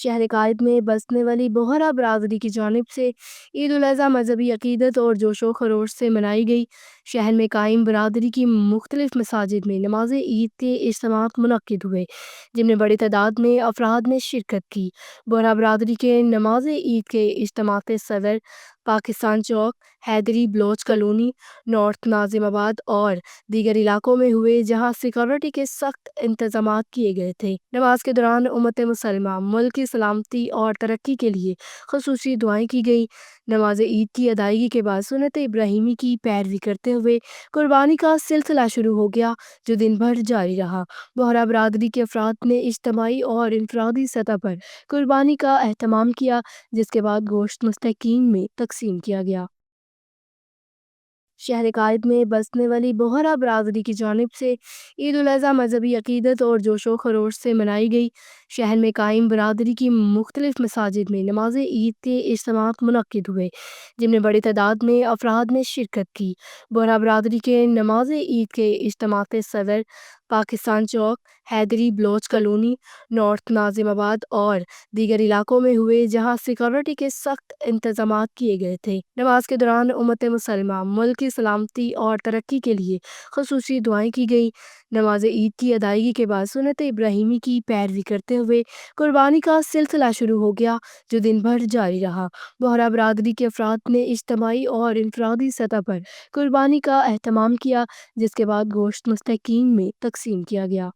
شہر قائد میں بسنے والی بوہرا برادری کی جانب سے عید الاضحیٰ مذہبی عقیدت اور جوش و خروش سے منائی گئی۔ شہر میں قائم برادری کی مختلف مساجد میں نماز عید کے اجتماعات منعقد ہوئے، جن میں بڑی تعداد میں افراد نے شرکت کی۔ بوہرا برادری کے نماز عید کے اجتماعات صدر پاکستان چوک، حیدری بلوچ کالونی، نارتھ ناظم آباد اور دیگر علاقوں میں ہوئے، جہاں سیکورٹی کے سخت انتظامات کیے گئے تھے۔ نماز کے دوران امت مسلمہ ملک کی سلامتی اور ترقی کے لیے خصوصی دعائیں کی گئیں۔ نماز عید کی ادائیگی کے بعد سنت ابراہیمی کی پیروی کرتے ہوئے قربانی کا سلسلہ شروع ہو گیا، جو دن بھر جاری رہا۔ بوہرا برادری کے افراد نے اجتماعی اور انفرادی سطح پر قربانی کا اہتمام کیا، جس کے بعد گوشت مستحقین میں تقسیم کیا گیا۔ شہر قائد میں بسنے والی بوہرا برادری کی جانب سے عید الاضحیٰ مذہبی عقیدت اور جوش و خروش سے منائی گئی۔ شہر میں قائم برادری کی مختلف مساجد میں نماز عید کے اجتماعات منعقد ہوئے، جن میں بڑی تعداد میں افراد نے شرکت کی۔ بوہرا برادری کے نماز عید کے اجتماعات صدر پاکستان چوک، حیدری بلوچ کالونی، نارتھ ناظم آباد اور دیگر علاقوں میں ہوئے، جہاں سیکورٹی کے سخت انتظامات کیے گئے تھے۔ نماز کے دوران امت مسلمہ ملک کی سلامتی اور ترقی کے لیے خصوصی دعائیں کی گئیں۔ نماز عید کی ادائیگی کے بعد سنت ابراہیمی کی پیروی کرتے ہوئے قربانی کا سلسلہ شروع ہو گیا، جو دن بھر جاری رہا۔ بوہرا برادری کے افراد نے اجتماعی اور انفرادی سطح پر قربانی کا اہتمام کیا، جس کے بعد گوشت مستحقین میں تقسیم کیا گیا۔